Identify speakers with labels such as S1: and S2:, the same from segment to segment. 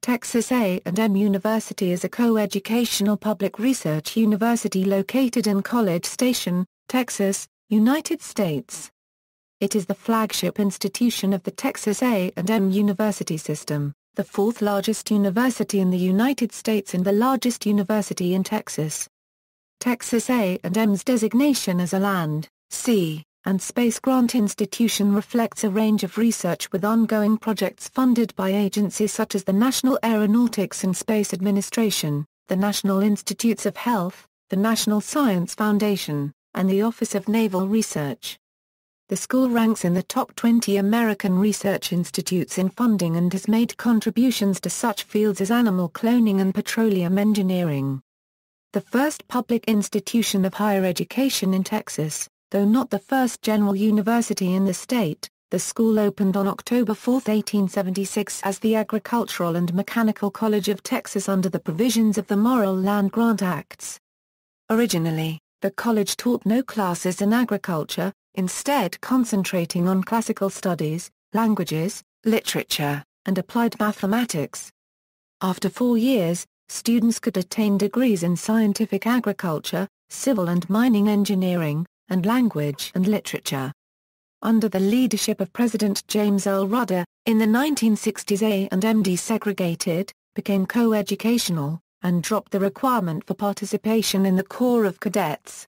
S1: Texas A&M University is a coeducational public research university located in College Station, Texas, United States. It is the flagship institution of the Texas A&M University System, the fourth largest university in the United States and the largest university in Texas. Texas A&M's designation as a land, sea, and space grant institution reflects a range of research with ongoing projects funded by agencies such as the National Aeronautics and Space Administration, the National Institutes of Health, the National Science Foundation, and the Office of Naval Research. The school ranks in the top 20 American research institutes in funding and has made contributions to such fields as animal cloning and petroleum engineering. The first public institution of higher education in Texas, though not the first general university in the state, the school opened on October 4, 1876 as the Agricultural and Mechanical College of Texas under the provisions of the Morrill Land-Grant Acts. Originally, the college taught no classes in agriculture, instead concentrating on classical studies, languages, literature, and applied mathematics. After 4 years, students could attain degrees in scientific agriculture, civil and mining engineering, and language and literature. Under the leadership of President James Earl Rudder, in the 1960s A&M desegregated, became coeducational, and dropped the requirement for participation in the Corps of Cadets.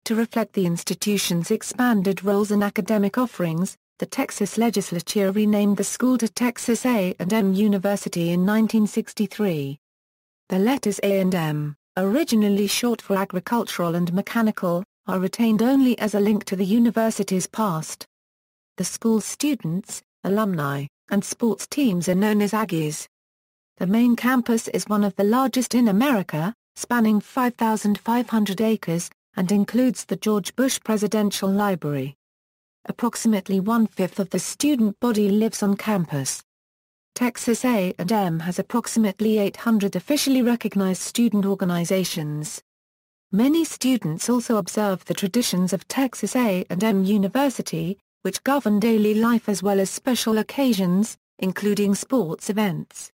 S1: To reflect the institution's expanded roles and academic offerings, the Texas Legislature renamed the school to Texas A&M University in 1963. The letters A&M, originally short for agricultural and mechanical, are retained only as a link to the university's past. The school's students, alumni, and sports teams are known as Aggies. The main campus is one of the largest in America, spanning 5,500 acres, and includes the George Bush Presidential Library. Approximately 1/5 of the student body lives on campus. Texas A&M has approximately 800 officially recognized student organizations. Many students also observe the traditions of Texas A&M University, which govern daily life as well as special occasions, including sports events.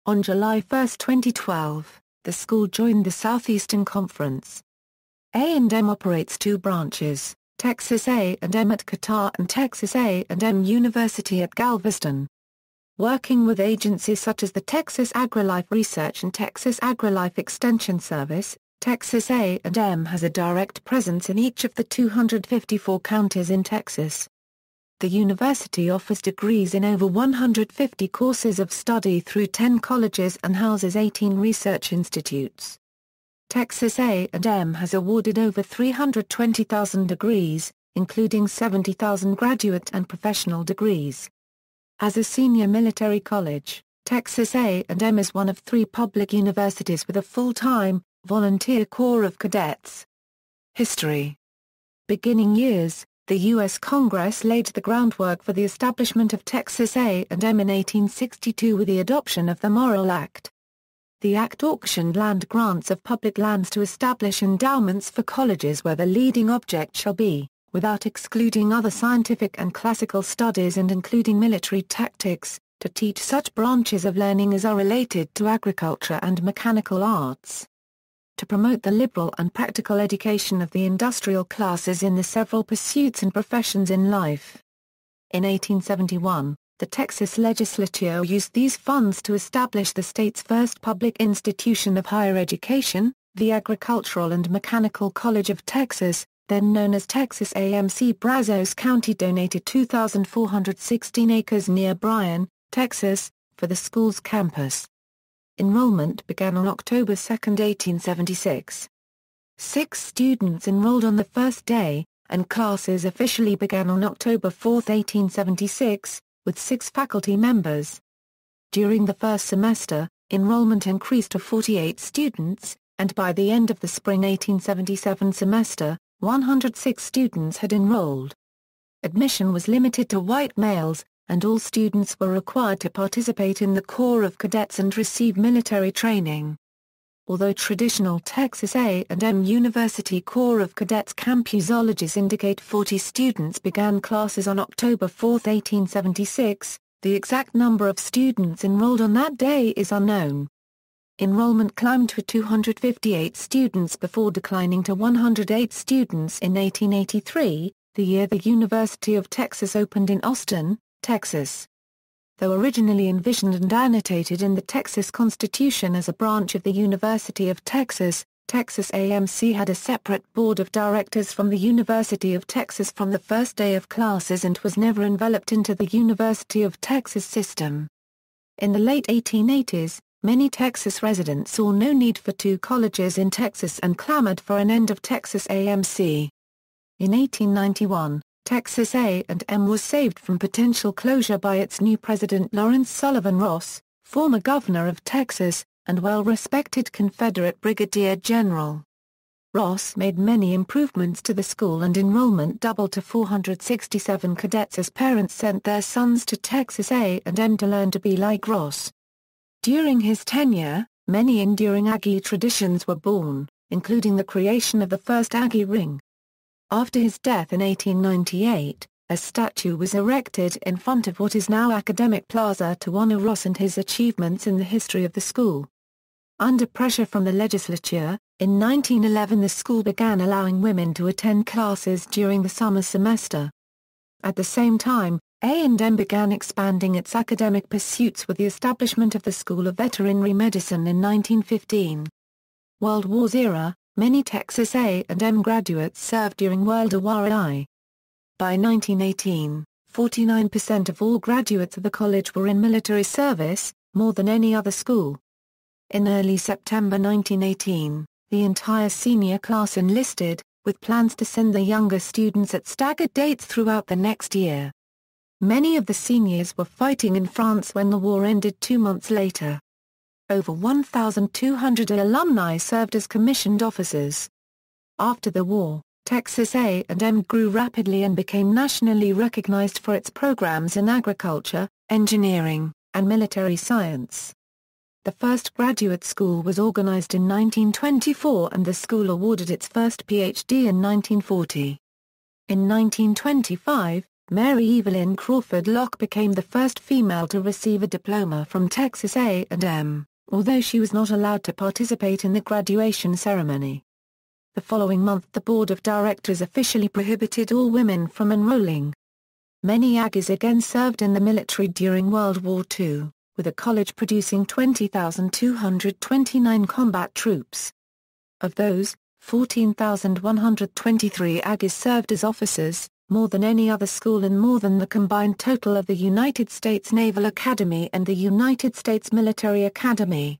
S1: On July 1, 2012, the school joined the Southeastern Conference. A&M operates 2 branches, Texas A&M at Qatar and Texas A&M University at Galveston. Working with agencies such as the Texas AgriLife Research and Texas AgriLife Extension Service, Texas A&M has a direct presence in each of the 254 counties in Texas. The university offers degrees in over 150 courses of study through 10 colleges and houses 18 research institutes. Texas A&M has awarded over 320,000 degrees, including 70,000 graduate and professional degrees. As a senior military college, Texas A&M is one of 3 public universities with a full-time, volunteer Corps of Cadets. History. Beginning years, the U.S. Congress laid the groundwork for the establishment of Texas A&M in 1862 with the adoption of the Morrill Act. The act auctioned land grants of public lands to establish endowments for colleges where the leading object shall be, without excluding other scientific and classical studies and including military tactics, to teach such branches of learning as are related to agriculture and mechanical arts. To promote the liberal and practical education of the industrial classes in the several pursuits and professions in life. In 1871, the Texas Legislature used these funds to establish the state's first public institution of higher education, the Agricultural and Mechanical College of Texas, then known as Texas A&M. Brazos County donated 2,416 acres near Bryan, Texas, for the school's campus. Enrollment began on October 2, 1876. 6 students enrolled on the first day, and classes officially began on October 4, 1876, with 6 faculty members. During the first semester, enrollment increased to 48 students, and by the end of the spring 1877 semester, 106 students had enrolled. Admission was limited to white males, and all students were required to participate in the Corps of Cadets and receive military training. Although traditional Texas A&M University Corps of Cadets campusologies indicate 40 students began classes on October 4, 1876, The exact number of students enrolled on that day is unknown. Enrollment climbed to 258 students before declining to 108 students in 1883, the year the University of Texas opened in Austin, Texas. Though originally envisioned and annotated in the Texas Constitution as a branch of the University of Texas, Texas A&M had a separate board of directors from the University of Texas from the first day of classes and was never enveloped into the University of Texas system. In the late 1880s, many Texas residents saw no need for two colleges in Texas and clamored for an end of Texas A&M. In 1891, Texas A&M was saved from potential closure by its new president Lawrence Sullivan Ross, former governor of Texas, and well-respected Confederate Brigadier General. Ross made many improvements to the school and enrollment doubled to 467 cadets as parents sent their sons to Texas A&M to learn to be like Ross. During his tenure, many enduring Aggie traditions were born, including the creation of the first Aggie Ring. After his death in 1898, a statue was erected in front of what is now Academic Plaza to honor Ross and his achievements in the history of the school. Under pressure from the legislature, in 1911 the school began allowing women to attend classes during the summer semester. At the same time, A&M began expanding its academic pursuits with the establishment of the School of Veterinary Medicine in 1915. World War era, many Texas A&M graduates served during World War I. By 1918, 49% of all graduates of the college were in military service, more than any other school. In early September 1918, the entire senior class enlisted, with plans to send the younger students at staggered dates throughout the next year. Many of the seniors were fighting in France when the war ended 2 months later. Over 1,200 alumni served as commissioned officers. After the war, Texas A&M grew rapidly and became nationally recognized for its programs in agriculture, engineering, and military science. The first graduate school was organized in 1924 and the school awarded its first Ph.D. in 1940. In 1925, Mary Evelyn Crawford Locke became the first female to receive a diploma from Texas A&M, although she was not allowed to participate in the graduation ceremony. The following month the board of directors officially prohibited all women from enrolling. Many Aggies again served in the military during World War II, with the college producing 20,229 combat troops. Of those, 14,123 Aggies served as officers, more than any other school and more than the combined total of the United States Naval Academy and the United States Military Academy.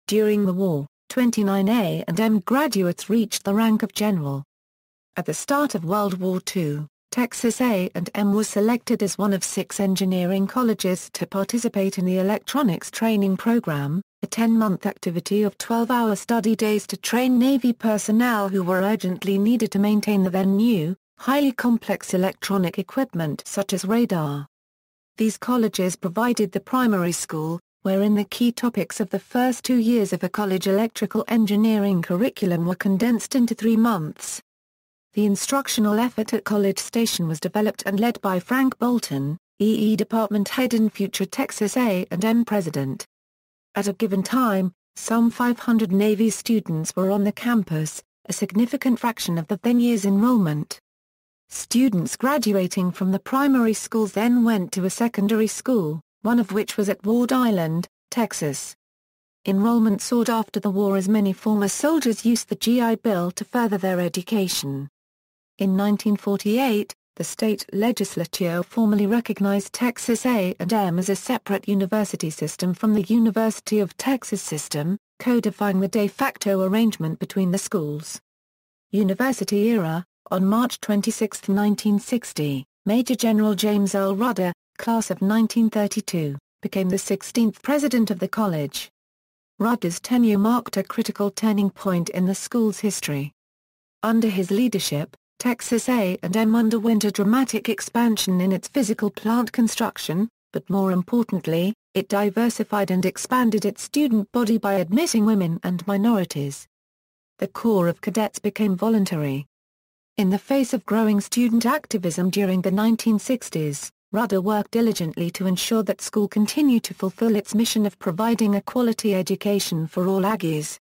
S1: During the war, 29 A&M graduates reached the rank of general. At the start of World War II, Texas A&M was selected as one of 6 engineering colleges to participate in the electronics training program, a 10-month activity of 12-hour study days to train Navy personnel who were urgently needed to maintain the then new, highly complex electronic equipment such as radar. These colleges provided the primary school, wherein the key topics of the first 2 years of a college electrical engineering curriculum were condensed into 3 months. The instructional effort at College Station was developed and led by Frank Bolton, EE department head and future Texas A&M president. At a given time, some 500 Navy students were on the campus, a significant fraction of the then year's enrollment. Students graduating from the primary schools then went to a secondary school, one of which was at Ward Island, Texas. Enrollment soared after the war as many former soldiers used the GI Bill to further their education. In 1948, the state legislature formally recognized Texas A&M as a separate university system from the University of Texas system, codifying the de facto arrangement between the schools. University era. On March 26, 1960, Major General James Earl Rudder, class of 1932, became the 16th president of the college. Rudder's tenure marked a critical turning point in the school's history. Under his leadership, Texas A&M underwent a dramatic expansion in its physical plant construction, but more importantly, it diversified and expanded its student body by admitting women and minorities. The Corps of Cadets became voluntary. In the face of growing student activism during the 1960s, Rudder worked diligently to ensure that school continued to fulfill its mission of providing a quality education for all Aggies.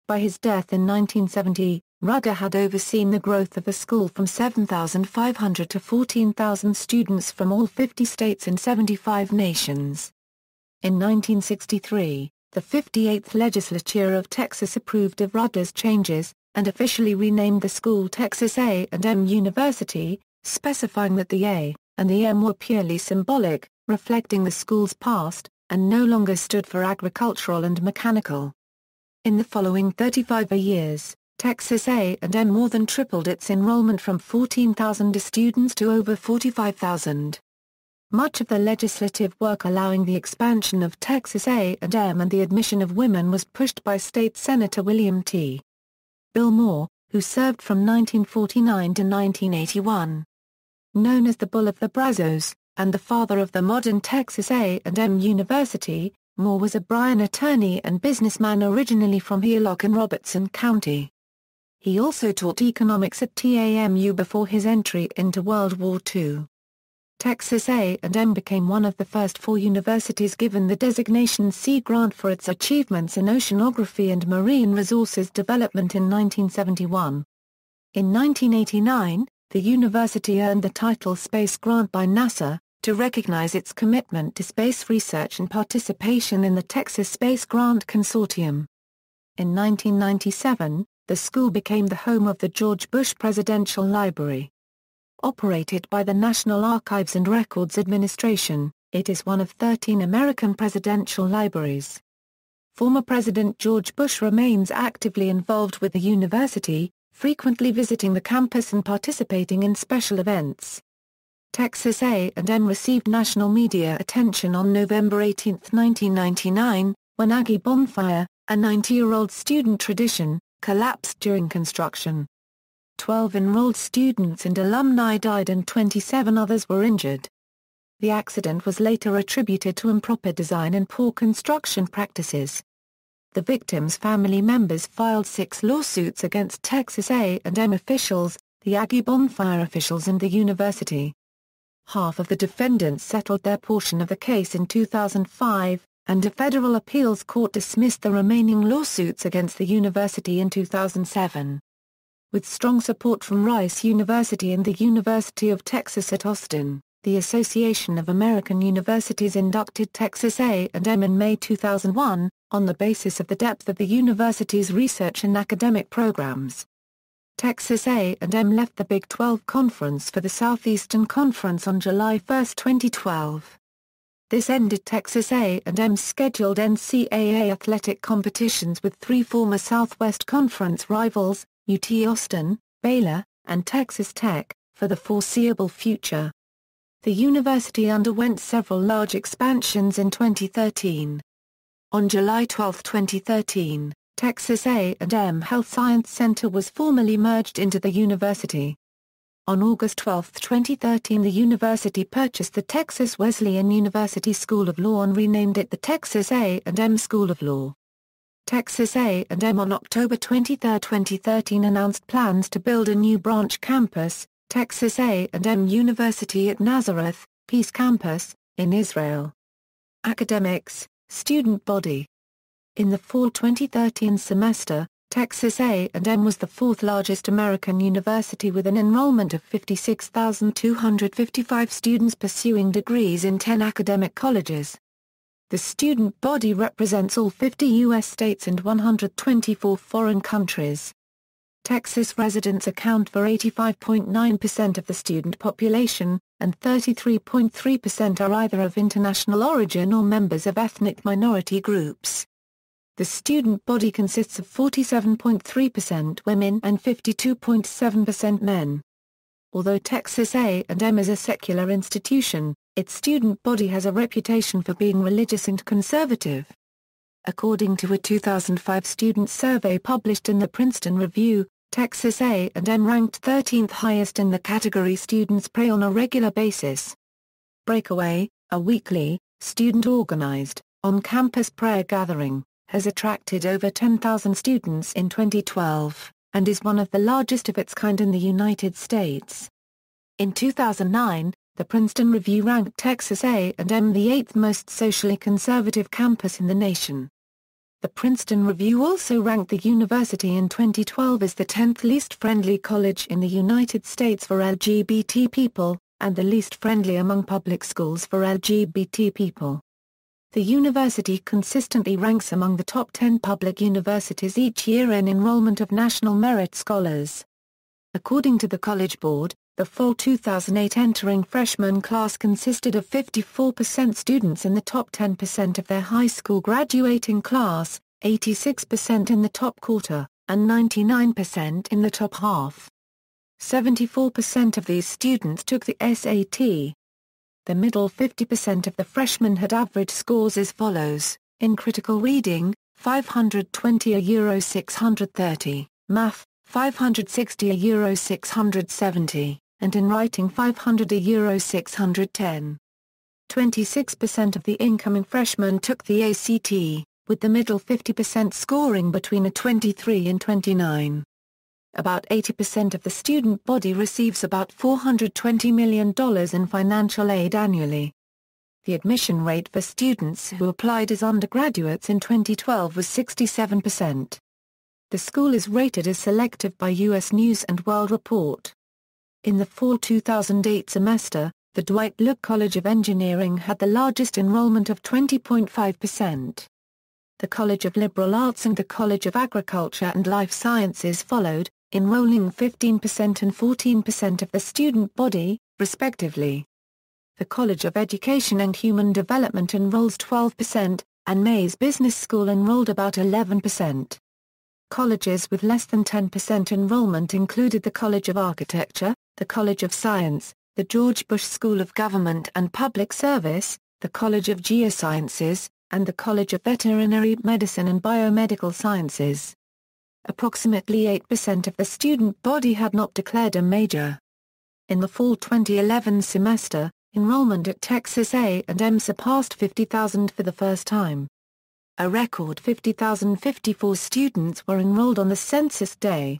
S1: By his death in 1970, Rudder had overseen the growth of the school from 7,500 to 14,000 students from all 50 states and 75 nations. In 1963, the 58th Legislature of Texas approved of Rudder's changes, and officially renamed the school Texas A&M University, specifying that the A and the M were purely symbolic, reflecting the school's past, and no longer stood for agricultural and mechanical. In the following 35 years, Texas A&M more than tripled its enrollment from 14,000 students to over 45,000. Much of the legislative work allowing the expansion of Texas A&M and the admission of women was pushed by State Senator William T. Bill Moore, who served from 1949 to 1981. Known as the Bull of the Brazos, and the father of the modern Texas A&M University, Moore was a Bryan attorney and businessman originally from Heerlock in Robertson County. He also taught economics at TAMU before his entry into World War II. Texas A&M became one of the first 4 universities given the designation C grant for its achievements in oceanography and marine resources development in 1971. In 1989, the university earned the title Space Grant by NASA, to recognize its commitment to space research and participation in the Texas Space Grant Consortium. In 1997, the school became the home of the George Bush Presidential Library. Operated by the National Archives and Records Administration, it is one of 13 American presidential libraries. Former President George Bush remains actively involved with the university, frequently visiting the campus and participating in special events. Texas A&M received national media attention on November 18, 1999, when Aggie Bonfire, a 90-year-old student tradition, collapsed during construction. 12 enrolled students and alumni died and 27 others were injured. The accident was later attributed to improper design and poor construction practices. The victims' family members filed 6 lawsuits against Texas A&M officials, the Aggie Bonfire officials and the university. Half of the defendants settled their portion of the case in 2005, and a federal appeals court dismissed the remaining lawsuits against the university in 2007. With strong support from Rice University and the University of Texas at Austin, the Association of American Universities inducted Texas A&M in May 2001, on the basis of the depth of the university's research and academic programs. Texas A&M left the Big 12 Conference for the Southeastern Conference on July 1, 2012. This ended Texas A&M's scheduled NCAA athletic competitions with 3 former Southwest Conference rivals, UT Austin, Baylor, and Texas Tech, for the foreseeable future. The university underwent several large expansions in 2013. On July 12, 2013, Texas A&M Health Science Center was formally merged into the university. On August 12, 2013, the university purchased the Texas Wesleyan University School of Law and renamed it the Texas A&M School of Law. Texas A&M on October 23, 2013 announced plans to build a new branch campus, Texas A&M University at Nazareth, Peace Campus, in Israel. Academics, student body. In the fall 2013 semester, Texas A&M was the 4th largest American university with an enrollment of 56,255 students pursuing degrees in 10 academic colleges. The student body represents all 50 U.S. states and 124 foreign countries. Texas residents account for 85.9% of the student population, and 33.3% are either of international origin or members of ethnic minority groups. The student body consists of 47.3% women and 52.7% men. Although Texas A&M is a secular institution, its student body has a reputation for being religious and conservative. According to a 2005 student survey published in the Princeton Review, Texas A&M ranked 13th highest in the category students pray on a regular basis. Breakaway, a weekly, student-organized, on-campus prayer gathering, has attracted over 10,000 students in 2012, and is one of the largest of its kind in the United States. In 2009, The Princeton Review ranked Texas A&M the 8th most socially conservative campus in the nation. The Princeton Review also ranked the university in 2012 as the 10th least friendly college in the United States for LGBT people, and the least friendly among public schools for LGBT people. The university consistently ranks among the top 10 public universities each year in enrollment of National Merit Scholars. According to the College Board, the fall 2008 entering freshman class consisted of 54% students in the top 10% of their high school graduating class, 86% in the top quarter, and 99% in the top half. 74% of these students took the SAT. The middle 50% of the freshmen had average scores as follows: in critical reading, 520 euro 630, math, 560 euro 670, and in writing 500 euro 610. 26% of the incoming freshmen took the ACT, with the middle 50% scoring between a 23 and 29. About 80% of the student body receives about $420 million in financial aid annually. The admission rate for students who applied as undergraduates in 2012 was 67%. The school is rated as selective by U.S. News & World Report. In the fall 2008 semester, the Dwight Look College of Engineering had the largest enrollment of 20.5%. The College of Liberal Arts and the College of Agriculture and Life Sciences followed, enrolling 15% and 14% of the student body, respectively. The College of Education and Human Development enrolls 12%, and Mays Business School enrolled about 11%. Colleges with less than 10% enrollment included the College of Architecture, the College of Science, the George Bush School of Government and Public Service, the College of Geosciences, and the College of Veterinary Medicine and Biomedical Sciences. Approximately 8% of the student body had not declared a major. In the fall 2011 semester, enrollment at Texas A&M surpassed 50,000 for the first time. A record 50,054 students were enrolled on the census day.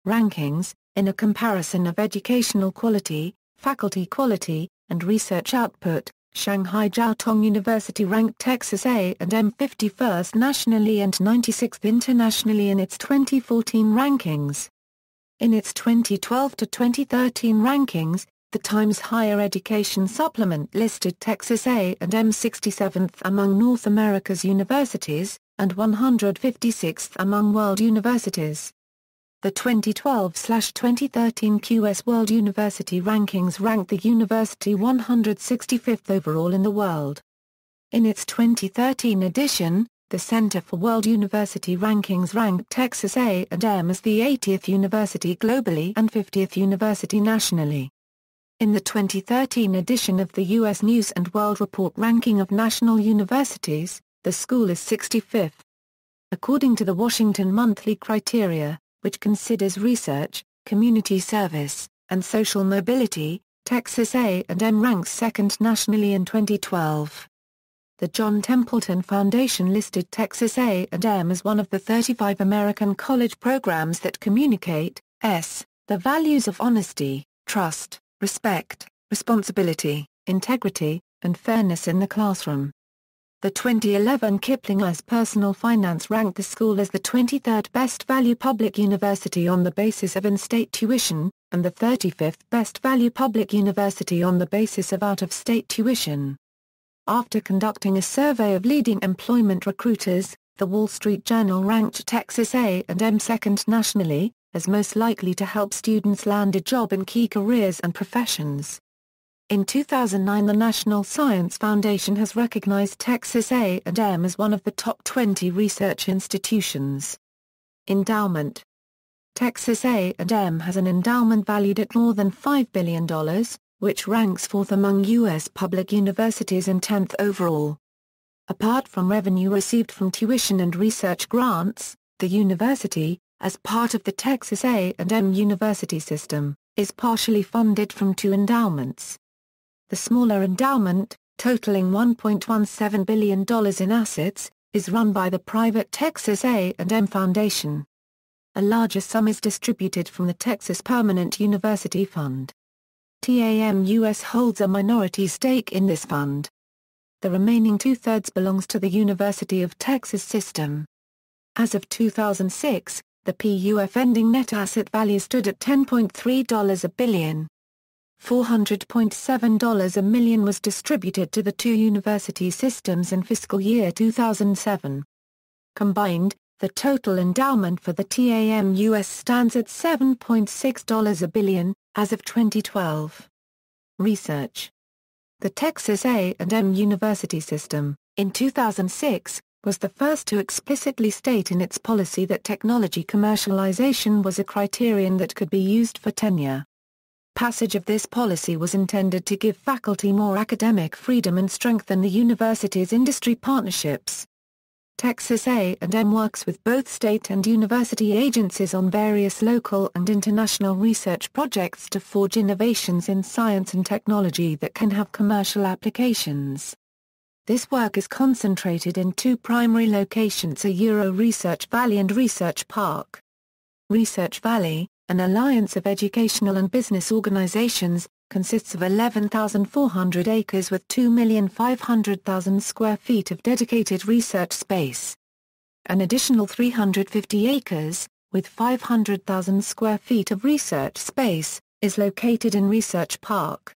S1: Rankings, in a comparison of educational quality, faculty quality, and research output, Shanghai Jiao Tong University ranked Texas A&M 51st nationally and 96th internationally in its 2014 rankings. In its 2012 to 2013 rankings, the Times Higher Education Supplement listed Texas A&M 67th among North America's universities, and 156th among world universities. The 2012/2013 QS World University Rankings ranked the university 165th overall in the world. In its 2013 edition, the Center for World University Rankings ranked Texas A&M as the 80th university globally and 50th university nationally. In the 2013 edition of the U.S. News & World Report ranking of national universities, the school is 65th. According to the Washington Monthly Criteria, which considers research, community service, and social mobility, Texas A&M ranks second nationally in 2012. The John Templeton Foundation listed Texas A&M as one of the 35 American college programs that communicate the values of honesty, trust, respect, responsibility, integrity, and fairness in the classroom. The 2011 Kiplinger's Personal Finance ranked the school as the 23rd best value public university on the basis of in-state tuition, and the 35th best value public university on the basis of out-of-state tuition. After conducting a survey of leading employment recruiters, the Wall Street Journal ranked Texas A&M second nationally, as most likely to help students land a job in key careers and professions. In 2009, the National Science Foundation has recognized Texas A&M as one of the top 20 research institutions. Endowment. Texas A&M has an endowment valued at more than $5 billion, which ranks fourth among U.S. public universities and 10th overall. Apart from revenue received from tuition and research grants, the university, as part of the Texas A&M University System, is partially funded from two endowments. The smaller endowment, totaling $1.17 billion in assets, is run by the private Texas A&M Foundation. A larger sum is distributed from the Texas Permanent University Fund. TAMUS holds a minority stake in this fund. The remaining two-thirds belongs to the University of Texas System. As of 2006, the PUF ending net asset value stood at $10.3 a billion. $400.7 a million was distributed to the two university systems in fiscal year 2007. Combined, the total endowment for the TAMUS stands at $7.6 a billion, as of 2012. Research. The Texas A&M University System, in 2006, was the first to explicitly state in its policy that technology commercialization was a criterion that could be used for tenure. Passage of this policy was intended to give faculty more academic freedom and strengthen the university's industry partnerships. Texas A&M works with both state and university agencies on various local and international research projects to forge innovations in science and technology that can have commercial applications. This work is concentrated in two primary locations: Research Valley and Research Park. Research Valley, an alliance of educational and business organizations, consists of 11,400 acres with 2,500,000 square feet of dedicated research space. An additional 350 acres, with 500,000 square feet of research space, is located in Research Park.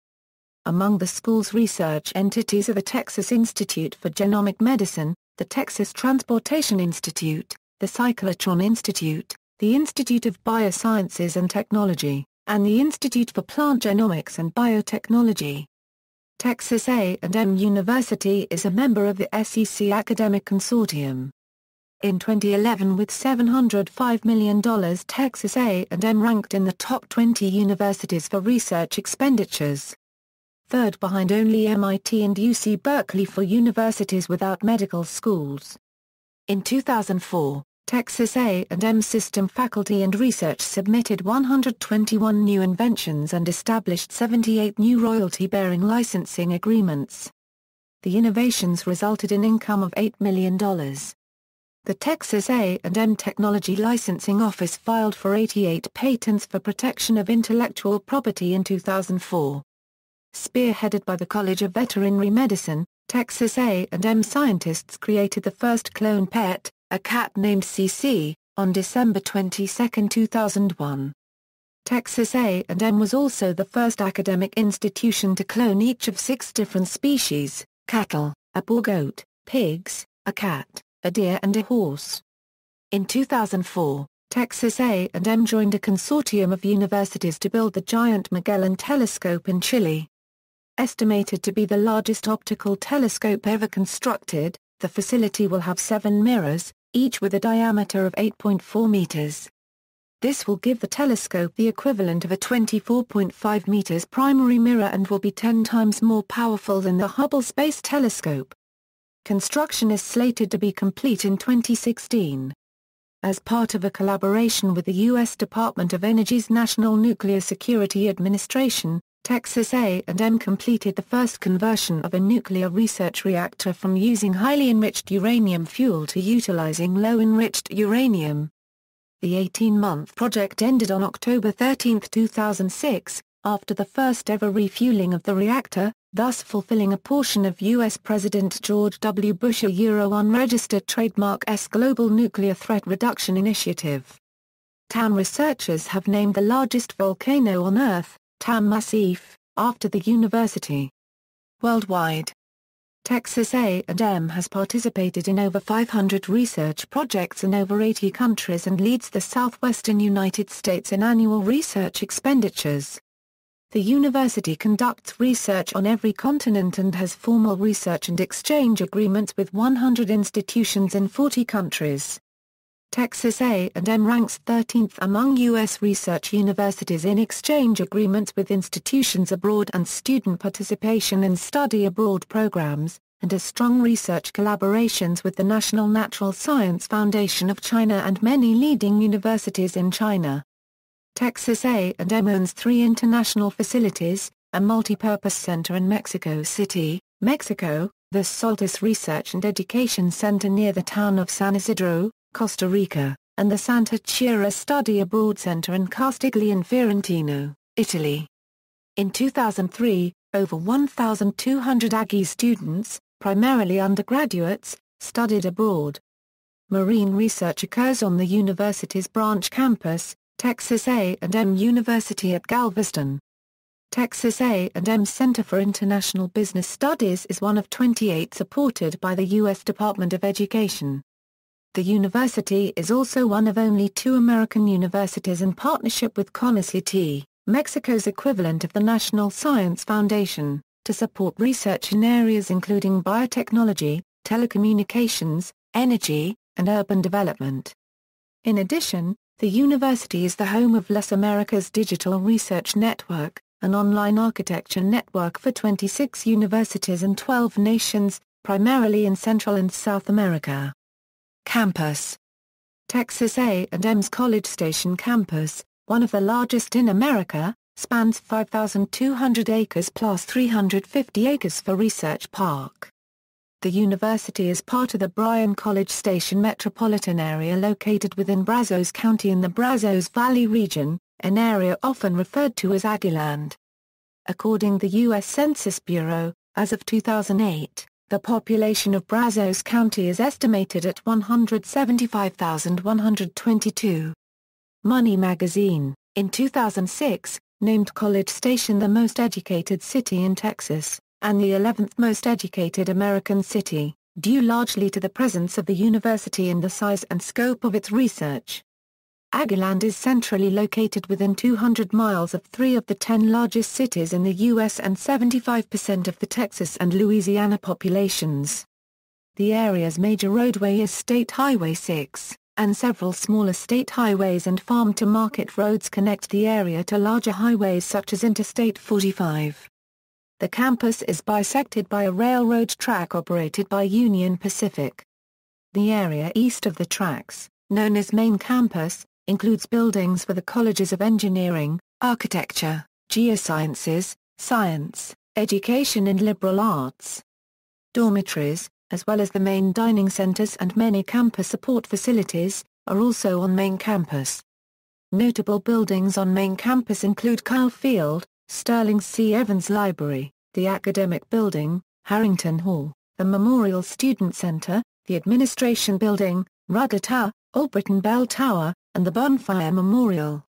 S1: Among the school's research entities are the Texas Institute for Genomic Medicine, the Texas Transportation Institute, the Cyclotron Institute, the Institute of Biosciences and Technology, and the Institute for Plant Genomics and Biotechnology. Texas A&M University is a member of the SEC Academic Consortium. In 2011, with $705 million, Texas A&M ranked in the top 20 universities for research expenditures. Third behind only MIT and UC Berkeley for universities without medical schools. In 2004, Texas A&M system faculty and research submitted 121 new inventions and established 78 new royalty-bearing licensing agreements. The innovations resulted in income of $8 million. The Texas A&M Technology Licensing Office filed for 88 patents for protection of intellectual property in 2004. Spearheaded by the College of Veterinary Medicine, Texas A&M scientists created the first clone pet, a cat named CC, on December 22, 2001. Texas A&M was also the first academic institution to clone each of 6 different species: cattle, a boar goat, pigs, a cat, a deer and a horse. In 2004, Texas A&M joined a consortium of universities to build the Giant Magellan Telescope in Chile. Estimated to be the largest optical telescope ever constructed, the facility will have 7 mirrors, each with a diameter of 8.4 meters. This will give the telescope the equivalent of a 24.5 meters primary mirror and will be 10 times more powerful than the Hubble Space Telescope. Construction is slated to be complete in 2016. As part of a collaboration with the U.S. Department of Energy's National Nuclear Security Administration, Texas A&M completed the first conversion of a nuclear research reactor from using highly enriched uranium fuel to utilizing low-enriched uranium. The 18-month project ended on October 13, 2006, after the first-ever refueling of the reactor, thus fulfilling a portion of U.S. President George W. Bush's unregistered trademark Global Nuclear Threat Reduction Initiative. TAM researchers have named the largest volcano on Earth, TAM Massif, after the university. Worldwide, Texas A&M has participated in over 500 research projects in over 80 countries and leads the southwestern United States in annual research expenditures. The university conducts research on every continent and has formal research and exchange agreements with 100 institutions in 40 countries. Texas A&M ranks 13th among U.S. research universities in exchange agreements with institutions abroad and student participation in study abroad programs, and has strong research collaborations with the National Natural Science Foundation of China and many leading universities in China. Texas A&M owns 3 international facilities, a multipurpose center in Mexico City, Mexico, the Soltis Research and Education Center near the town of San Isidro, Costa Rica, and the Santa Chiara Study Abroad Center in Castiglione Fiorentino, Italy. In 2003, over 1,200 Aggie students, primarily undergraduates, studied abroad. Marine research occurs on the university's branch campus, Texas A&M University at Galveston. Texas A&M Center for International Business Studies is one of 28 supported by the U.S. Department of Education. The university is also one of only 2 American universities in partnership with CONACYT, Mexico's equivalent of the National Science Foundation, to support research in areas including biotechnology, telecommunications, energy, and urban development. In addition, the university is the home of Les Americas Digital Research Network, an online architecture network for 26 universities in 12 nations, primarily in Central and South America. Campus. Texas A&M's College Station campus, one of the largest in America, spans 5,200 acres plus 350 acres for Research Park. The university is part of the Bryan-College Station metropolitan area located within Brazos County in the Brazos Valley region, an area often referred to as Aggieland. According to the U.S. Census Bureau, as of 2008, the population of Brazos County is estimated at 175,122. Money magazine, in 2006, named College Station the most educated city in Texas, and the 11th most educated American city, due largely to the presence of the university and the size and scope of its research. Aggieland is centrally located within 200 miles of 3 of the 10 largest cities in the U.S. and 75% of the Texas and Louisiana populations. The area's major roadway is State Highway 6, and several smaller state highways and farm-to-market roads connect the area to larger highways such as Interstate 45. The campus is bisected by a railroad track operated by Union Pacific. The area east of the tracks, known as Main Campus, includes buildings for the colleges of engineering, architecture, geosciences, science, education and liberal arts. Dormitories, as well as the main dining centers and many campus support facilities, are also on Main Campus. Notable buildings on Main Campus include Kyle Field, Sterling C. Evans Library, the Academic Building, Harrington Hall, the Memorial Student Center, the Administration Building, Rudder Tower, Albritton Bell Tower, and the Bonfire Memorial.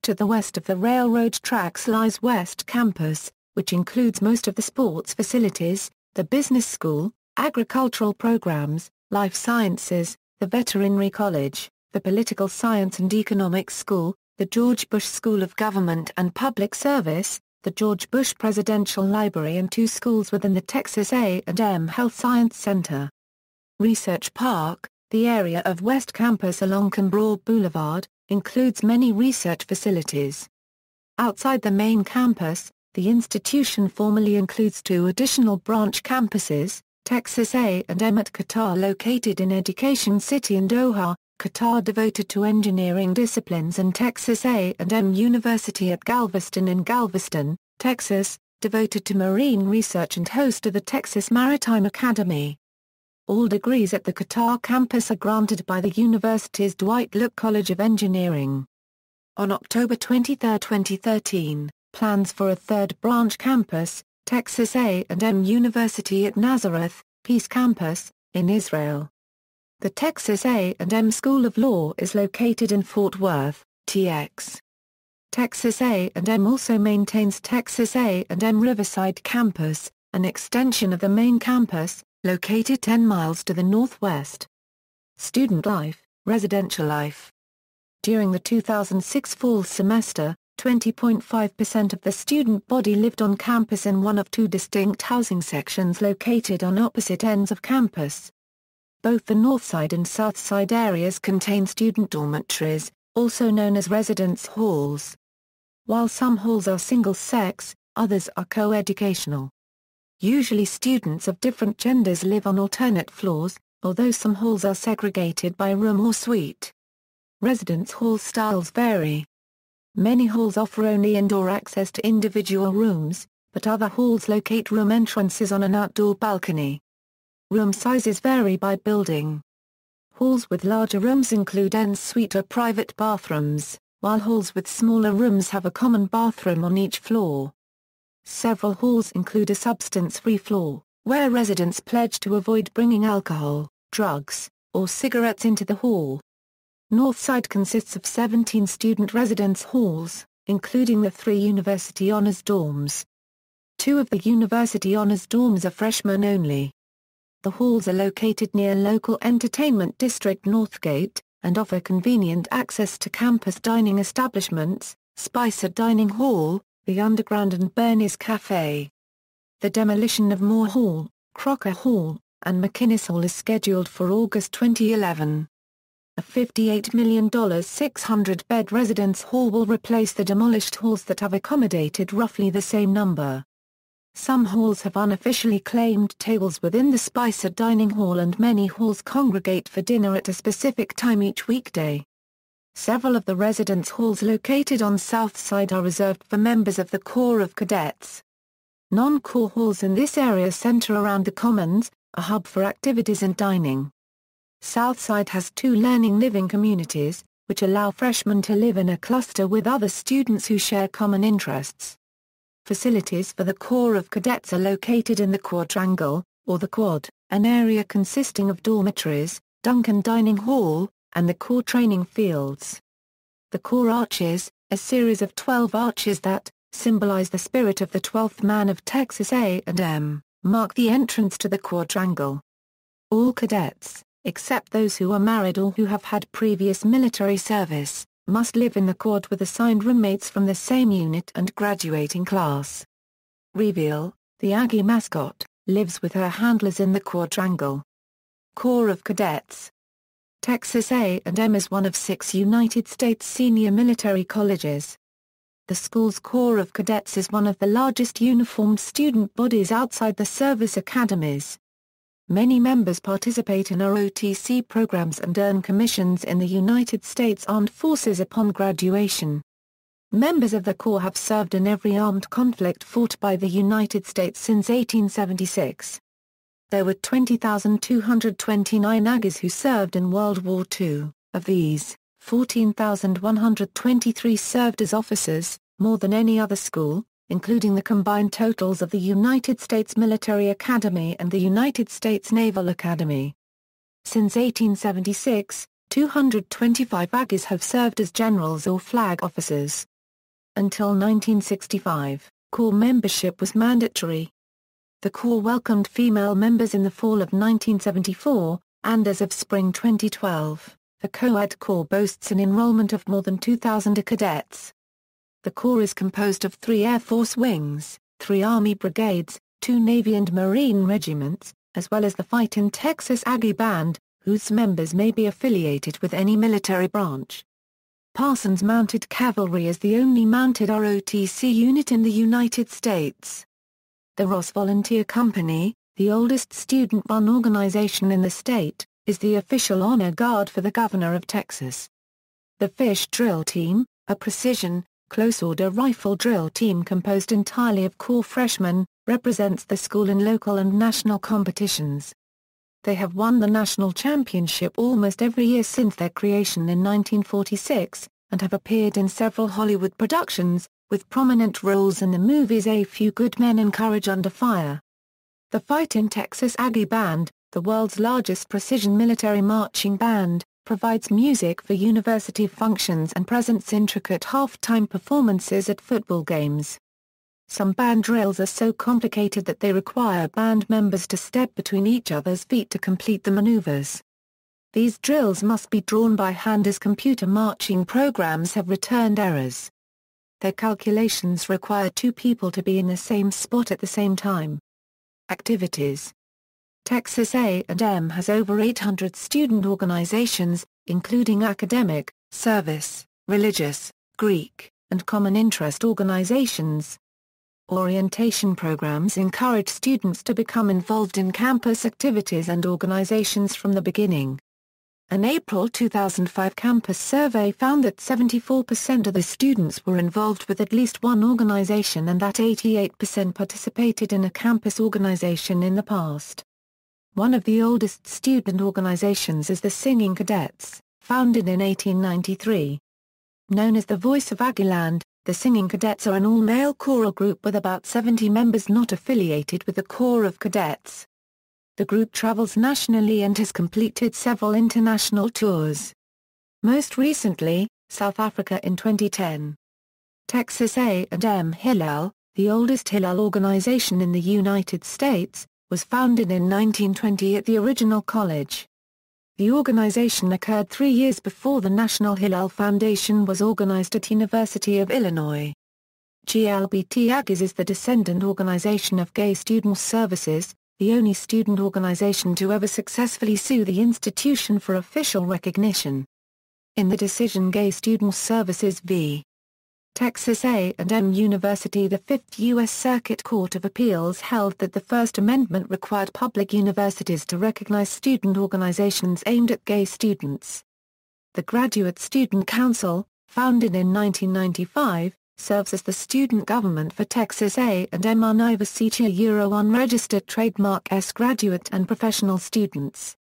S1: To the west of the railroad tracks lies West Campus, which includes most of the sports facilities, the business school, agricultural programs, life sciences, the veterinary college, the political science and economics school, the George Bush School of Government and Public Service, the George Bush Presidential Library and 2 schools within the Texas A&M Health Science Center. Research Park, the area of West Campus along Kimbrough Boulevard, includes many research facilities. Outside the main campus, the institution formally includes 2 additional branch campuses, Texas A&M at Qatar located in Education City and Doha, Qatar devoted to engineering disciplines, and Texas A&M University at Galveston in Galveston, Texas, devoted to marine research and host to the Texas Maritime Academy. All degrees at the Qatar campus are granted by the university's Dwight Look College of Engineering. On October 23, 2013, plans for a 3rd branch campus, Texas A&M University at Nazareth, Peace Campus, in Israel. The Texas A&M School of Law is located in Fort Worth, TX. Texas A&M also maintains Texas A&M Riverside Campus, an extension of the main campus, located 10 miles to the northwest. Student life, residential life. During the 2006 fall semester, 20.5% of the student body lived on campus in one of 2 distinct housing sections located on opposite ends of campus. Both the north side and south side areas contain student dormitories, also known as residence halls. While some halls are single-sex, others are coeducational. Usually students of different genders live on alternate floors, although some halls are segregated by room or suite. Residence hall styles vary. Many halls offer only indoor access to individual rooms, but other halls locate room entrances on an outdoor balcony. Room sizes vary by building. Halls with larger rooms include en suite or private bathrooms, while halls with smaller rooms have a common bathroom on each floor. Several halls include a substance-free floor, where residents pledge to avoid bringing alcohol, drugs, or cigarettes into the hall. Northside consists of 17 student residence halls, including the 3 University Honors dorms. 2 of the University Honors dorms are freshmen only. The halls are located near local entertainment district Northgate, and offer convenient access to campus dining establishments, Spicer Dining Hall, the Underground and Bernie's Cafe. The demolition of Moore Hall, Crocker Hall, and McInnes Hall is scheduled for August 2011. A $58 million 600-bed residence hall will replace the demolished halls that have accommodated roughly the same number. Some halls have unofficially claimed tables within the Spicer Dining Hall, and many halls congregate for dinner at a specific time each weekday. Several of the residence halls located on South Side are reserved for members of the Corps of Cadets. Non-Corps halls in this area center around the Commons, a hub for activities and dining. Southside has 2 learning living communities, which allow freshmen to live in a cluster with other students who share common interests. Facilities for the Corps of Cadets are located in the Quadrangle, or the Quad, an area consisting of dormitories, Duncan Dining Hall, and the Corps training fields. The Corps Arches, a series of 12 arches that symbolize the spirit of the 12th man of Texas A&M, mark the entrance to the Quadrangle. All cadets, except those who are married or who have had previous military service, must live in the Quad with assigned roommates from the same unit and graduating class. Reveal, the Aggie mascot, lives with her handlers in the Quadrangle. Corps of Cadets. Texas A&M is one of 6 United States senior military colleges. The school's Corps of Cadets is one of the largest uniformed student bodies outside the service academies. Many members participate in ROTC programs and earn commissions in the United States Armed Forces upon graduation. Members of the Corps have served in every armed conflict fought by the United States since 1876. There were 20,229 Aggies who served in World War II. Of these, 14,123 served as officers, more than any other school, including the combined totals of the United States Military Academy and the United States Naval Academy. Since 1876, 225 Aggies have served as generals or flag officers. Until 1965, Corps membership was mandatory. The Corps welcomed female members in the fall of 1974, and as of spring 2012, the co-ed Corps boasts an enrollment of more than 2,000 cadets. The Corps is composed of 3 Air Force wings, 3 Army brigades, 2 Navy and Marine regiments, as well as the Fightin' Texas Aggie Band, whose members may be affiliated with any military branch. Parsons Mounted Cavalry is the only mounted ROTC unit in the United States. The Ross Volunteer Company, the oldest student-run organization in the state, is the official honor guard for the Governor of Texas. The Fish Drill Team, a precision, close-order rifle drill team composed entirely of Corps freshmen, represents the school in local and national competitions. They have won the national championship almost every year since their creation in 1946, and have appeared in several Hollywood productions, with prominent roles in the movies A Few Good Men and Courage Under Fire. The Fightin' Texas Aggie Band, the world's largest precision military marching band, provides music for university functions and presents intricate halftime performances at football games. Some band drills are so complicated that they require band members to step between each other's feet to complete the maneuvers. These drills must be drawn by hand as computer marching programs have returned errors. Their calculations require 2 people to be in the same spot at the same time. Activities. Texas A&M has over 800 student organizations, including academic, service, religious, Greek, and common interest organizations. Orientation programs encourage students to become involved in campus activities and organizations from the beginning. An April 2005 campus survey found that 74% of the students were involved with at least one organization and that 88% participated in a campus organization in the past. One of the oldest student organizations is the Singing Cadets, founded in 1893. Known as the Voice of Aggieland, The Singing Cadets are an all-male choral group with about 70 members not affiliated with the Corps of Cadets. The group travels nationally and has completed several international tours. Most recently, South Africa in 2010. Texas A&M Hillel, the oldest Hillel organization in the United States, was founded in 1920 at the original college. The organization occurred 3 years before the National Hillel Foundation was organized at University of Illinois. GLBT Aggies is the descendant organization of Gay Student Services, the only student organization to ever successfully sue the institution for official recognition. In the decision Gay Student Services v. Texas A&M University, the Fifth U.S. Circuit Court of Appeals held that the First Amendment required public universities to recognize student organizations aimed at gay students. The Graduate Student Council, founded in 1995, serves as the student government for Texas A&M University unregistered trademark S graduate and professional students.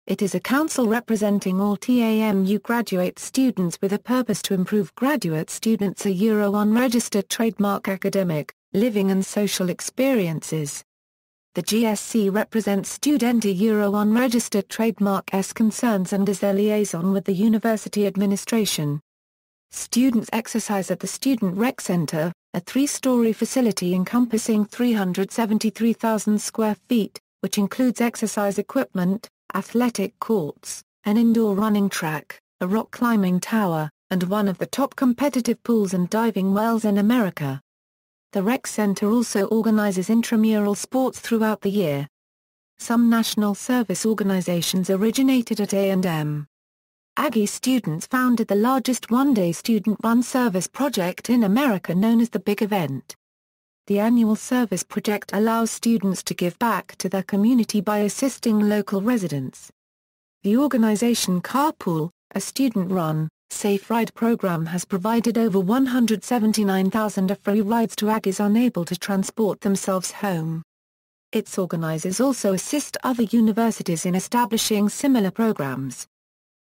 S1: It is a council representing all TAMU graduate students with a purpose to improve graduate students' unregistered trademark academic, living and social experiences. The GSC represents student unregistered trademark S concerns and is their liaison with the university administration. Students exercise at the Student Rec Center, a 3-story facility encompassing 373,000 square feet, which includes exercise equipment, athletic courts, an indoor running track, a rock climbing tower, and one of the top competitive pools and diving wells in America. The Rec Center also organizes intramural sports throughout the year. Some national service organizations originated at A&M. Aggie students founded the largest one-day student-run service project in America known as the Big Event. The annual service project allows students to give back to their community by assisting local residents. The organization Carpool, a student-run, safe ride program, has provided over 179,000 free rides to Aggies unable to transport themselves home. Its organizers also assist other universities in establishing similar programs.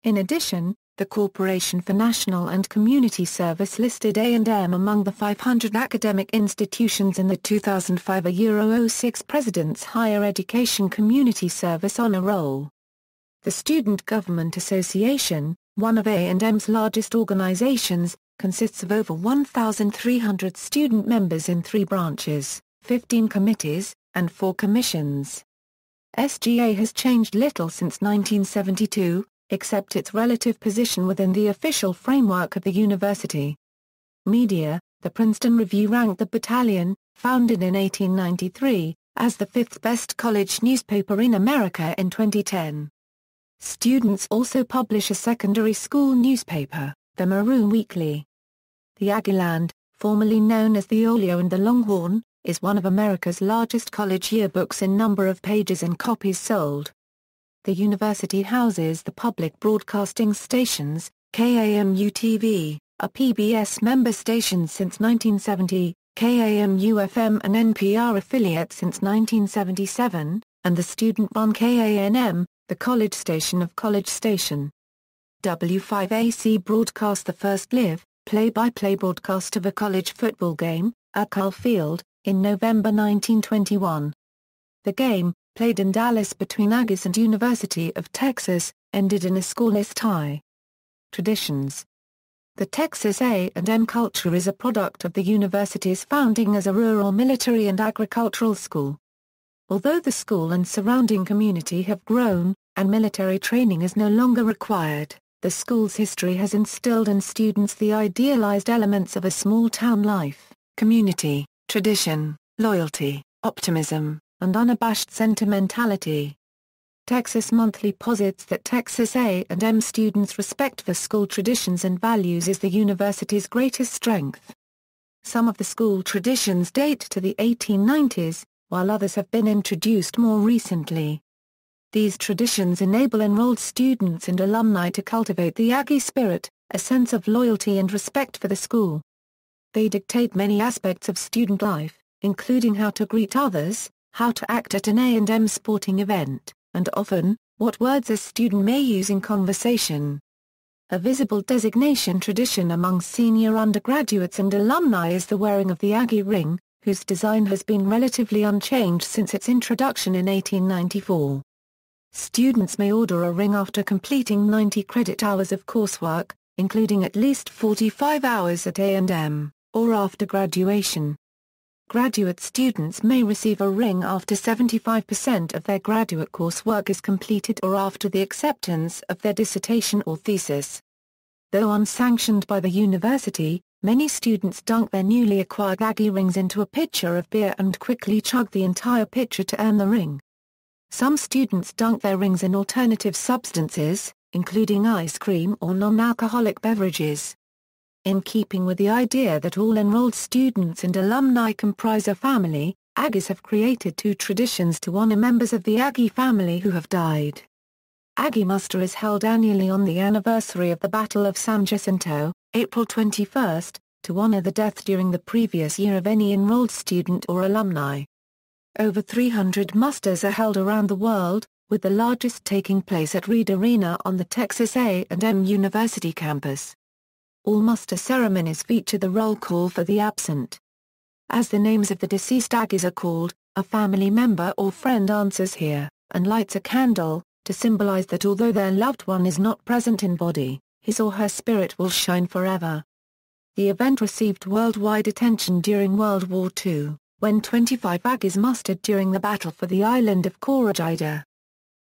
S1: In addition, the Corporation for National and Community Service listed A&M among the 500 academic institutions in the 2005 06 President's Higher Education Community Service Honor Roll. The Student Government Association, one of A&M's largest organizations, consists of over 1,300 student members in 3 branches, 15 committees, and 4 commissions. SGA has changed little since 1972, except its relative position within the official framework of the university. Media, the Princeton Review ranked the Battalion, founded in 1893, as the 5th best college newspaper in America in 2010. Students also publish a secondary school newspaper, the Maroon Weekly. The Aggieland, formerly known as the Olio and the Longhorn, is one of America's largest college yearbooks in number of pages and copies sold. The university houses the public broadcasting stations, KAMU-TV, a PBS member station since 1970, KAMU-FM an NPR affiliate since 1977, and the student-run KANM, the college station of College Station. W5AC broadcast the first live, play-by-play broadcast of a college football game, at Carl Field, in November 1921. The game, played in Dallas between Aggies and University of Texas, ended in a scoreless tie. Traditions. The Texas A&M culture is a product of the university's founding as a rural military and agricultural school. Although the school and surrounding community have grown, and military training is no longer required, the school's history has instilled in students the idealized elements of a small-town life, community, tradition, loyalty, optimism, and unabashed sentimentality. Texas Monthly posits that Texas A&M students' respect for school traditions and values is the university's greatest strength. Some of the school traditions date to the 1890s, while others have been introduced more recently. These traditions enable enrolled students and alumni to cultivate the Aggie spirit, a sense of loyalty and respect for the school. They dictate many aspects of student life, including how to greet others, how to act at an A&M sporting event, and often, what words a student may use in conversation. A visible designation tradition among senior undergraduates and alumni is the wearing of the Aggie ring, whose design has been relatively unchanged since its introduction in 1894. Students may order a ring after completing 90 credit hours of coursework, including at least 45 hours at A&M, or after graduation. Graduate students may receive a ring after 75% of their graduate coursework is completed or after the acceptance of their dissertation or thesis. Though unsanctioned by the university, many students dunk their newly acquired Aggie rings into a pitcher of beer and quickly chug the entire pitcher to earn the ring. Some students dunk their rings in alternative substances, including ice cream or non-alcoholic beverages. In keeping with the idea that all enrolled students and alumni comprise a family, Aggies have created two traditions to honor members of the Aggie family who have died. Aggie Muster is held annually on the anniversary of the Battle of San Jacinto, April 21, to honor the death during the previous year of any enrolled student or alumni. Over 300 musters are held around the world, with the largest taking place at Reed Arena on the Texas A&M University campus. All muster ceremonies feature the roll call for the absent. As the names of the deceased Aggies are called, a family member or friend answers here, and lights a candle, to symbolize that although their loved one is not present in body, his or her spirit will shine forever. The event received worldwide attention during World War II, when 25 Aggies mustered during the battle for the island of Corrigan.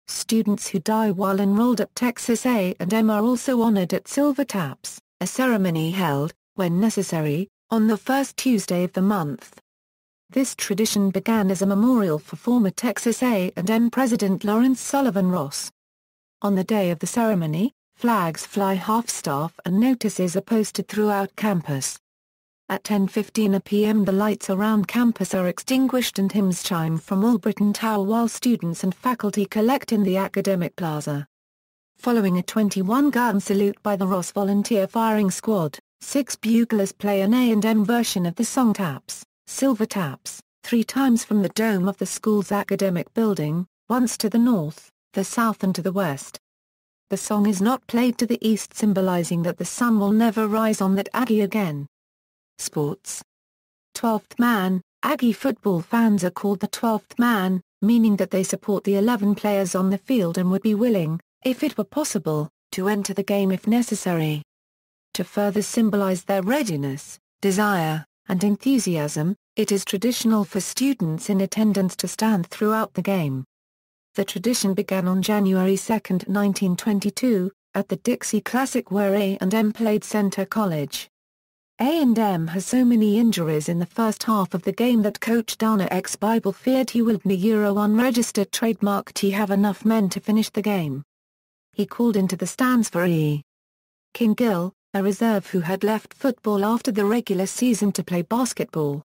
S1: Students who die while enrolled at Texas A&M are also honored at Silver Taps, a ceremony held, when necessary, on the first Tuesday of the month. This tradition began as a memorial for former Texas A&M President Lawrence Sullivan Ross. On the day of the ceremony, flags fly half-staff and notices are posted throughout campus. At 10:15 p.m. the lights around campus are extinguished and hymns chime from Albritton Tower while students and faculty collect in the academic plaza. Following a 21-gun salute by the Ross Volunteer Firing Squad, 6 buglers play an A&M version of the song Taps, Silver Taps, 3 times from the dome of the school's academic building, once to the north, the south and to the west. The song is not played to the east, symbolizing that the sun will never rise on that Aggie again. Sports. 12th man. Aggie football fans are called the 12th man, meaning that they support the 11 players on the field and would be willing, if it were possible, to enter the game if necessary. To further symbolize their readiness, desire, and enthusiasm, it is traditional for students in attendance to stand throughout the game. The tradition began on January 2, 1922, at the Dixie Classic where A&M played Center College. A&M has so many injuries in the first half of the game that coach Dana X. Bible feared he would unregistered trademark to have enough men to finish the game. He called into the stands for E. King Gill, a reserve who had left football after the regular season to play basketball.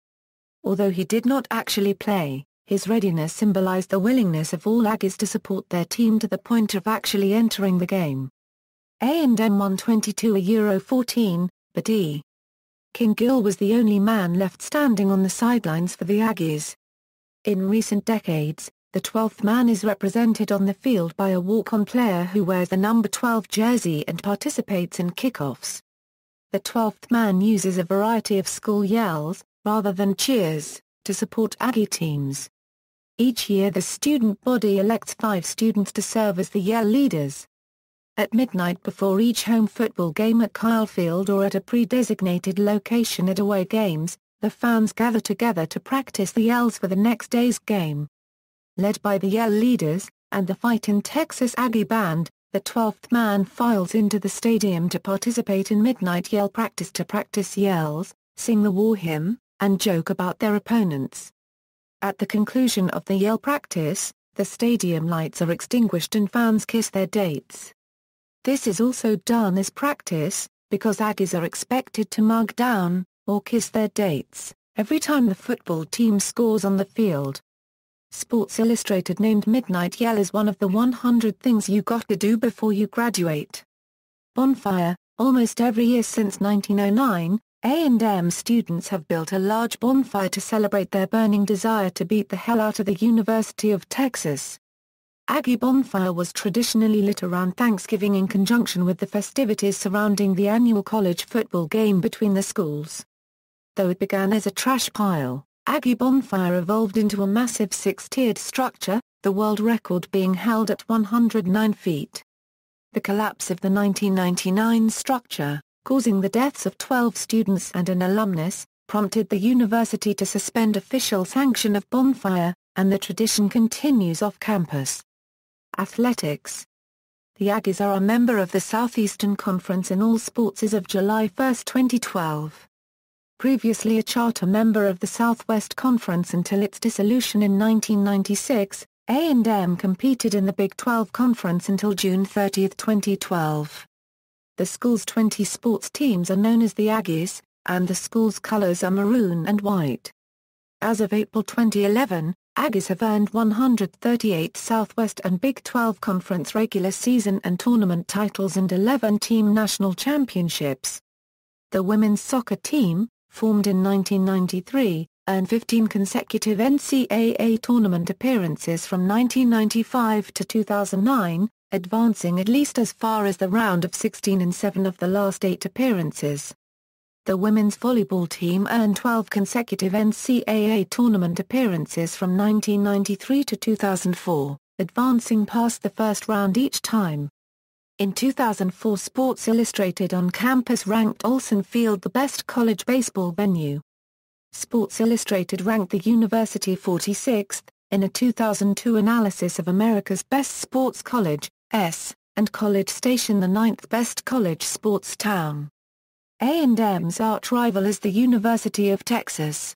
S1: Although he did not actually play, his readiness symbolized the willingness of all Aggies to support their team to the point of actually entering the game. A&M won 22-14, but E. King Gill was the only man left standing on the sidelines for the Aggies. In recent decades, the 12th man is represented on the field by a walk-on player who wears the number 12 jersey and participates in kickoffs. The 12th man uses a variety of school yells, rather than cheers, to support Aggie teams. Each year the student body elects 5 students to serve as the yell leaders. At midnight before each home football game at Kyle Field or at a pre-designated location at away games, the fans gather together to practice the yells for the next day's game. Led by the yell leaders, and the Fightin' Texas Aggie Band, the 12th man files into the stadium to participate in midnight yell practice to practice yells, sing the war hymn, and joke about their opponents. At the conclusion of the yell practice, the stadium lights are extinguished and fans kiss their dates. This is also done as practice, because Aggies are expected to mug down, or kiss their dates, every time the football team scores on the field. Sports Illustrated named Midnight Yell as one of the 100 things you got to do before you graduate. Bonfire. Almost every year since 1909, A&M students have built a large bonfire to celebrate their burning desire to beat the hell out of the University of Texas. Aggie bonfire was traditionally lit around Thanksgiving in conjunction with the festivities surrounding the annual college football game between the schools. Though it began as a trash pile, Aggie bonfire evolved into a massive six-tiered structure, the world record being held at 109 feet. The collapse of the 1999 structure, causing the deaths of 12 students and an alumnus, prompted the university to suspend official sanction of bonfire, and the tradition continues off campus. Athletics. The Aggies are a member of the Southeastern Conference in all sports as of July 1, 2012. Previously a charter member of the Southwest Conference until its dissolution in 1996, A&M competed in the Big 12 Conference until June 30, 2012. The school's 20 sports teams are known as the Aggies, and the school's colors are maroon and white. As of April 2011, Aggies have earned 138 Southwest and Big 12 Conference regular season and tournament titles and 11 team national championships. The women's soccer team, formed in 1993, earned 15 consecutive NCAA tournament appearances from 1995 to 2009, advancing at least as far as the round of 16 in 7 of the last 8 appearances. The women's volleyball team earned 12 consecutive NCAA tournament appearances from 1993 to 2004, advancing past the first round each time. In 2004, Sports Illustrated on campus ranked Olsen Field the best college baseball venue. Sports Illustrated ranked the university 46th, in a 2002 analysis of America's best sports college, and College Station the 9th best college sports town. A&M's arch-rival is the University of Texas.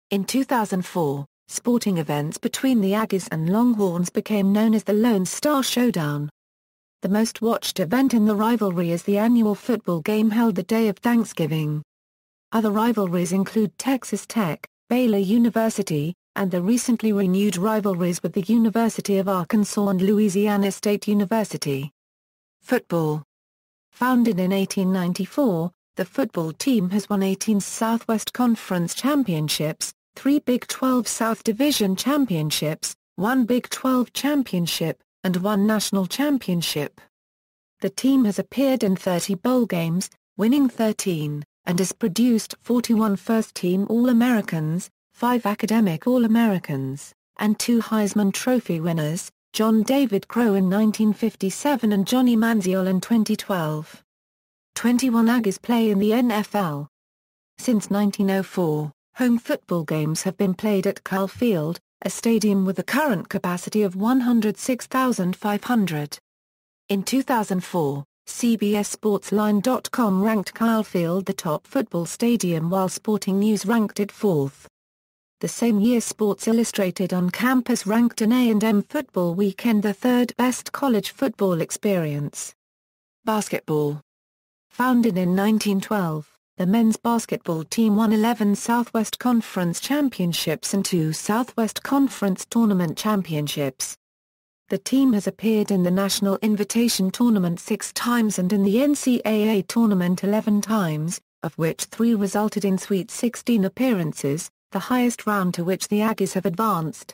S1: In 2004, sporting events between the Aggies and Longhorns became known as the Lone Star Showdown. The most watched event in the rivalry is the annual football game held the day of Thanksgiving. Other rivalries include Texas Tech, Baylor University, and the recently renewed rivalries with the University of Arkansas and Louisiana State University. Football. Founded in 1894, the football team has won 18 Southwest Conference championships, 3 Big 12 South Division championships, 1 Big 12 championship, and 1 national championship. The team has appeared in 30 bowl games, winning 13, and has produced 41 first-team All-Americans, 5 academic All-Americans, and 2 Heisman Trophy winners, John David Crow in 1957 and Johnny Manziel in 2012. 21 Aggies play in the NFL. Since 1904, home football games have been played at Kyle Field, a stadium with a current capacity of 106,500. In 2004, CBS Sportsline.com ranked Kyle Field the top football stadium while Sporting News ranked it 4th. The same year Sports Illustrated on campus ranked an A&M football weekend the 3rd best college football experience. Basketball. Founded in 1912, the men's basketball team won 11 Southwest Conference championships and 2 Southwest Conference tournament championships. The team has appeared in the National Invitation Tournament 6 times and in the NCAA Tournament 11 times, of which 3 resulted in Sweet 16 appearances, the highest round to which the Aggies have advanced.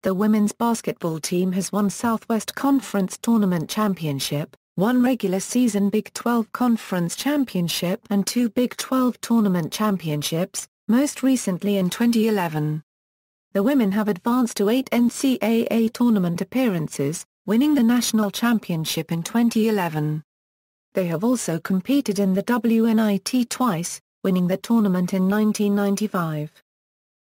S1: The women's basketball team has won Southwest Conference Tournament Championship, 1 regular season Big 12 Conference Championship and 2 Big 12 Tournament Championships, most recently in 2011. The women have advanced to 8 NCAA tournament appearances, winning the national championship in 2011. They have also competed in the WNIT twice, winning the tournament in 1995.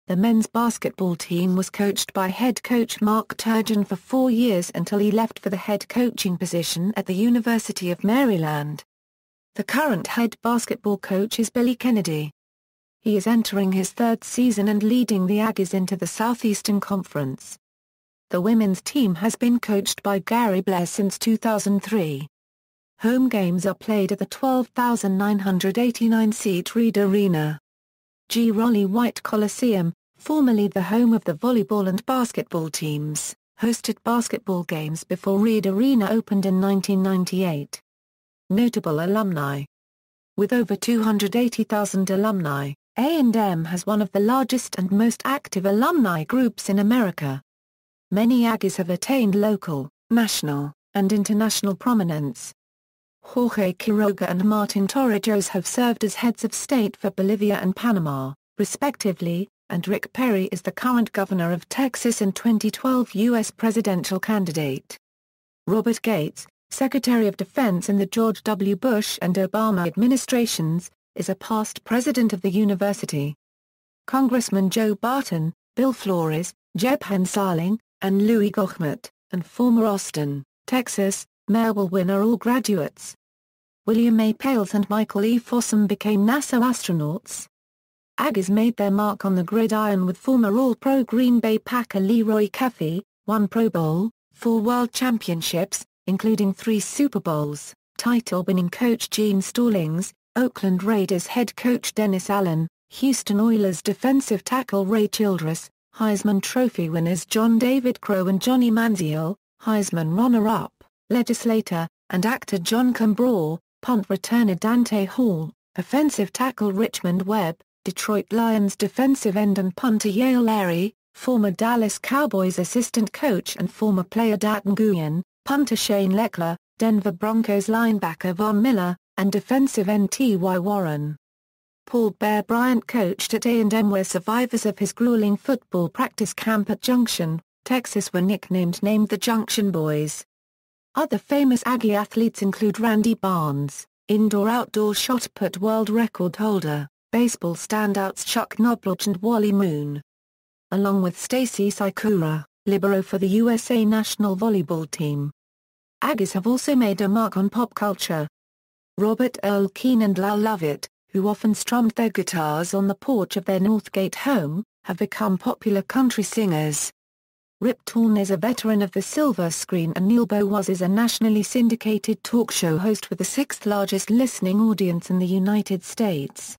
S1: The men's basketball team was coached by head coach Mark Turgeon for 4 years until he left for the head coaching position at the University of Maryland. The current head basketball coach is Billy Kennedy. He is entering his 3rd season and leading the Aggies into the Southeastern Conference. The women's team has been coached by Gary Blair since 2003. Home games are played at the 12,989-seat Reed Arena. G. Rollie White Coliseum, formerly the home of the volleyball and basketball teams, hosted basketball games before Reed Arena opened in 1998. Notable alumni. With over 280,000 alumni, A&M has one of the largest and most active alumni groups in America. Many Aggies have attained local, national, and international prominence. Jorge Quiroga and Martin Torrijos have served as heads of state for Bolivia and Panama, respectively, and Rick Perry is the current governor of Texas and 2012 U.S. presidential candidate. Robert Gates, Secretary of Defense in the George W. Bush and Obama administrations, is a past president of the university. Congressman Joe Barton, Bill Flores, Jeb Hensarling, and Louis Gohmert, and former Austin, Texas, mayor will win are all graduates. William A. Pales and Michael E. Fossum became NASA astronauts. Aggies made their mark on the gridiron with former All-Pro Green Bay Packer Leroy Caffey, 1 Pro Bowl, 4 World Championships, including 3 Super Bowls, title-winning coach Gene Stallings, Oakland Raiders head coach Dennis Allen, Houston Oilers defensive tackle Ray Childress, Heisman Trophy winners John David Crow and Johnny Manziel, Heisman runner-up, legislator, and actor John Cambraw, punt returner Dante Hall, offensive tackle Richmond Webb, Detroit Lions defensive end and punter Yale Larry, former Dallas Cowboys assistant coach and former player Dat Nguyen, punter Shane Leckler, Denver Broncos linebacker Von Miller, and defensive end T.Y. Warren. Paul Bear Bryant coached at A&M where survivors of his grueling football practice camp at Junction, Texas were named the Junction Boys. Other famous Aggie athletes include Randy Barnes, indoor-outdoor shot put world record holder, baseball standouts Chuck Knobloch and Wally Moon. Along with Stacy Sikura, libero for the USA national volleyball team. Aggies have also made a mark on pop culture. Robert Earl Keen and Lyle Lovett, who often strummed their guitars on the porch of their Northgate home, have become popular country singers. Rip Torn is a veteran of the silver screen and Neil Boaz is a nationally syndicated talk show host with the 6th largest listening audience in the United States.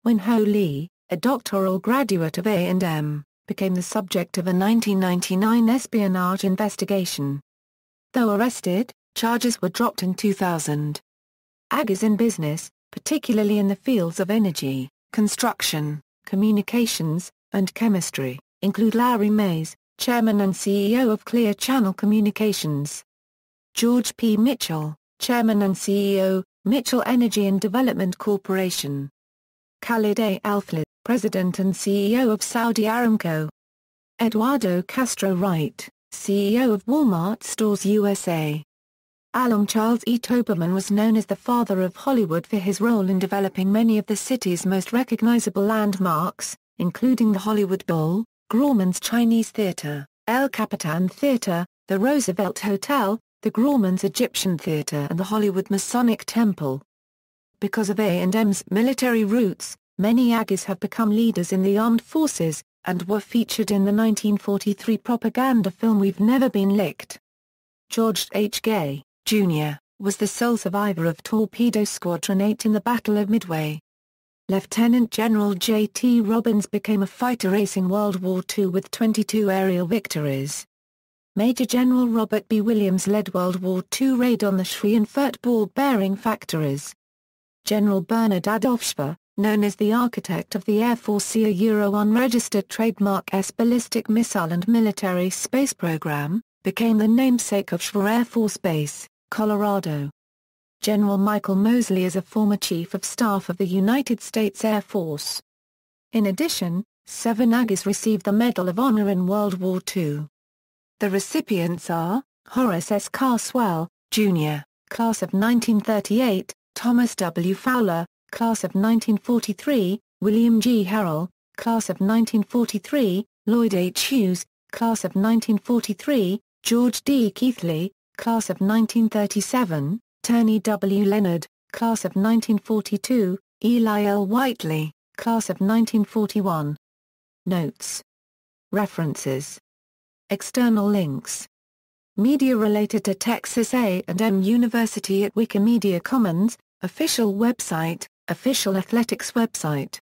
S1: Wen-Ho Lee, a doctoral graduate of A&M, became the subject of a 1999 espionage investigation. Though arrested, charges were dropped in 2000. Aggies in business, particularly in the fields of energy, construction, communications, and chemistry, include Larry Mays, Chairman and CEO of Clear Channel Communications. George P. Mitchell, Chairman and CEO, Mitchell Energy and Development Corporation. Khalid A. Al-Faleh, President and CEO of Saudi Aramco. Eduardo Castro Wright, CEO of Walmart Stores USA. Alum Charles E. Toberman was known as the father of Hollywood for his role in developing many of the city's most recognizable landmarks, including the Hollywood Bowl, Grauman's Chinese Theater, El Capitan Theater, the Roosevelt Hotel, the Grauman's Egyptian Theater and the Hollywood Masonic Temple. Because of A&M's military roots, many Aggies have become leaders in the armed forces, and were featured in the 1943 propaganda film We've Never Been Licked. George H. Gay, Jr., was the sole survivor of Torpedo Squadron 8 in the Battle of Midway. Lieutenant General J.T. Robbins became a fighter racing World War II with 22 aerial victories. Major General Robert B. Williams led World War II raid on the Schweinfurt ball bearing factories. General Bernard Adolph Speer, known as the architect of the Air Force C-1 registered trademark S ballistic missile and military space program, became the namesake of Schwer Air Force Base, Colorado. General Michael Mosley is a former Chief of Staff of the United States Air Force. In addition, 7 Aggies received the Medal of Honor in World War II. The recipients are, Horace S. Carswell, Jr., Class of 1938, Thomas W. Fowler, Class of 1943, William G. Harrell, Class of 1943, Lloyd H. Hughes, Class of 1943, George D. Keithley, Class of 1937, Turney W. Leonard, Class of 1942, Eli L. Whiteley, Class of 1941. Notes. References. External links. Media related to Texas A&M University at Wikimedia Commons, official website, official athletics website.